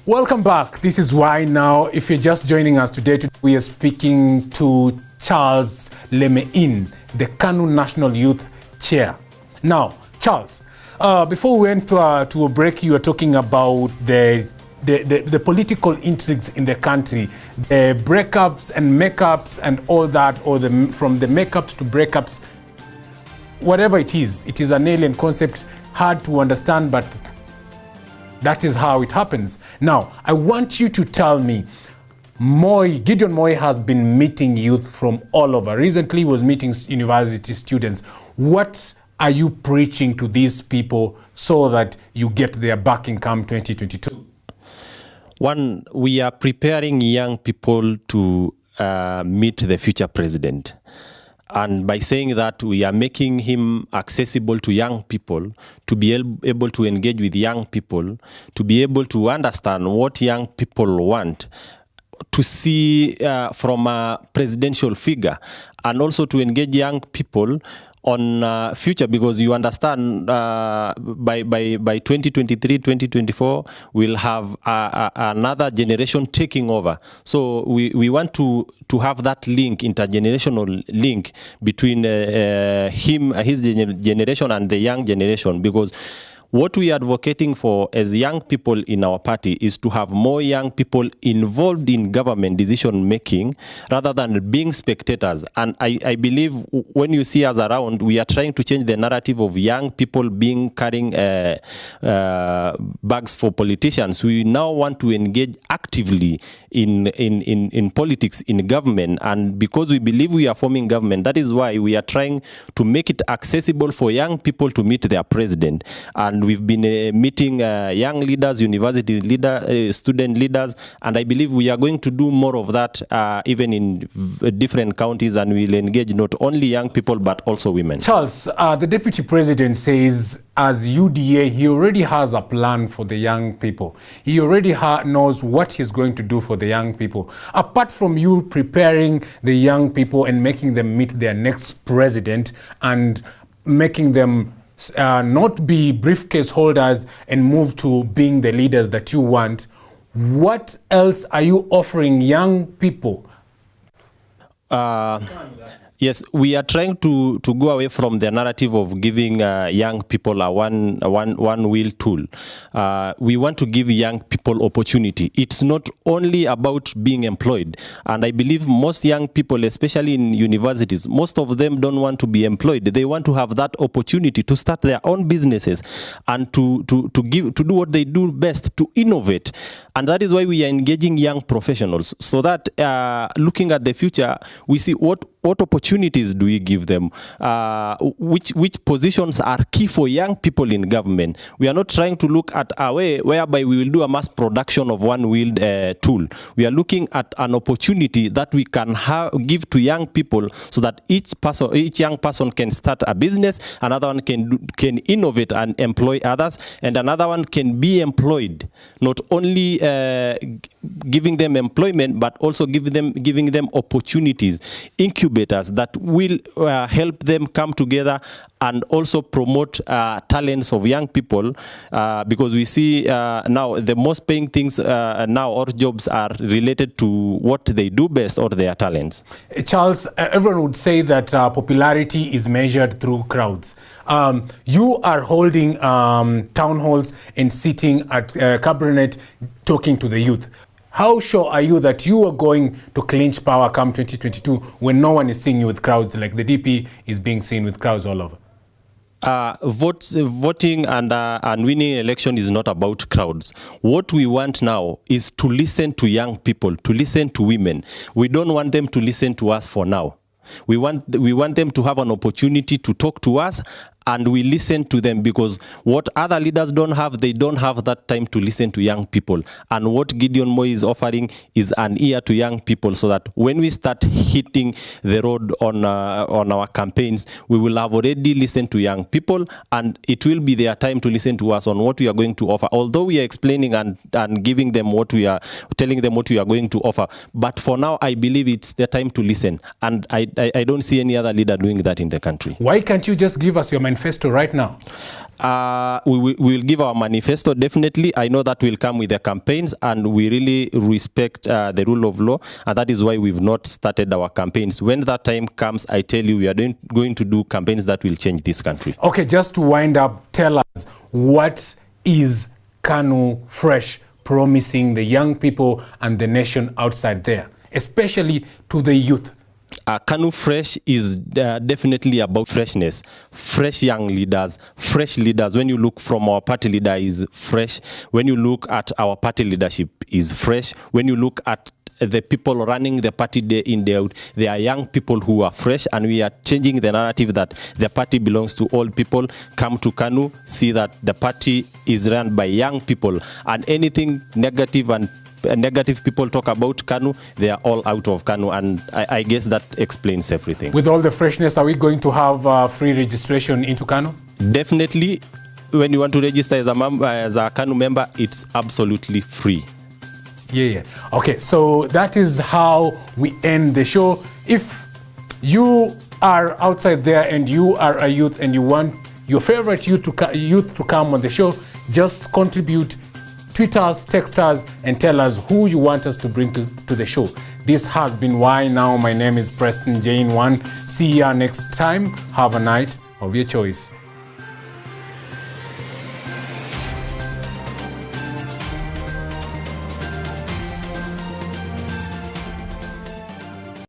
Welcome back. This is Why Now. If you're just joining us today, we are speaking to Charles Lemein, the KANU National Youth Chair. Now, Charles, before we went to a break, you were talking about the political intrigues in the country, the breakups and makeups and all that, or from the makeups to breakups, whatever it is an alien concept, hard to understand, but that is how it happens. Now, I want you to tell me, Gideon Moi has been meeting youth from all over. Recently, he was meeting university students. What are you preaching to these people so that you get their backing come 2022? One, we are preparing young people to meet the future president. And by saying that, we are making him accessible to young people, to be able to engage with young people, to be able to understand what young people want, to see from a presidential figure, and also to engage young people on future, because you understand by 2023, 2024, we'll have another generation taking over. So we want to have that link, intergenerational link between his generation and the young generation, because what we are advocating for as young people in our party is to have more young people involved in government decision making rather than being spectators. And I believe when you see us around, we are trying to change the narrative of young people carrying bags for politicians. We now want to engage actively in politics, in government. And because we believe we are forming government, that is why we are trying to make it accessible for young people to meet their president. And we've been meeting young leaders, university leaders, student leaders, and I believe we are going to do more of that even in different counties, and we'll engage not only young people but also women. Charles, the Deputy President says as UDA, he already has a plan for the young people. He already knows what he's going to do for the young people. Apart from you preparing the young people and making them meet their next president and making them not be briefcase holders and move to being the leaders that you want, what else are you offering young people? Yes, we are trying to go away from the narrative of giving young people a one-wheel tool. We want to give young people opportunity. It's not only about being employed. And I believe most young people, especially in universities, most of them don't want to be employed. They want to have that opportunity to start their own businesses and to do what they do best, to innovate. And that is why we are engaging young professionals, so that looking at the future, we see what opportunities do we give them, which positions are key for young people in government. We are not trying to look at a way whereby we will do a mass production of one-wheeled tool. We are looking at an opportunity that we can give to young people, so that each young person can start a business, another one can innovate and employ others, and another one can be employed, not only giving them employment, but also giving them opportunities, incubators that will help them come together and also promote talents of young people, because we see now the most paying things now, or jobs, are related to what they do best or their talents. Charles, everyone would say that popularity is measured through crowds. You are holding town halls and sitting at cabinet talking to the youth. How sure are you that you are going to clinch power come 2022 when no one is seeing you with crowds, like the DP is being seen with crowds all over? Voting and winning election is not about crowds. What we want now is to listen to young people, to listen to women. We don't want them to listen to us for now. We want them to have an opportunity to talk to us, and we listen to them, because what other leaders don't have, they don't have that time to listen to young people. And what Gideon Moi is offering is an ear to young people, so that when we start hitting the road on our campaigns, we will have already listened to young people, and it will be their time to listen to us on what we are going to offer. Although we are explaining and giving them telling them what we are going to offer, but for now, I believe it's their time to listen, and I don't see any other leader doing that in the country. Why can't you just give us your manifesto right now? We will give our manifesto, definitely. I know that will come with the campaigns, and we really respect the rule of law, and that is why we've not started our campaigns. When that time comes, I tell you, we are going to do campaigns that will change this country. Okay, just to wind up, tell us, what is KANU Fresh promising the young people and the nation outside there, especially to the youth? KANU Fresh is definitely about freshness, fresh young leaders, fresh leaders. When you look from our party leader is fresh. When you look at our party leadership is fresh. When you look at the people running the party day in, day out, they are young people who are fresh, and we are changing the narrative that the party belongs to all people. Come to KANU, see that the party is run by young people, and anything negative and negative people talk about KANU, they are all out of KANU, and I guess that explains everything. With all the freshness, are we going to have free registration into KANU? Definitely. When you want to register as a KANU member, it's absolutely free. Yeah. Okay, so that is how we end the show. If you are outside there and you are a youth and you want your favorite youth to come on the show, just contribute, tweet us, text us, and tell us who you want us to bring to the show. This has been Why Now. My name is Preston Jane 1. See you next time. Have a night of your choice.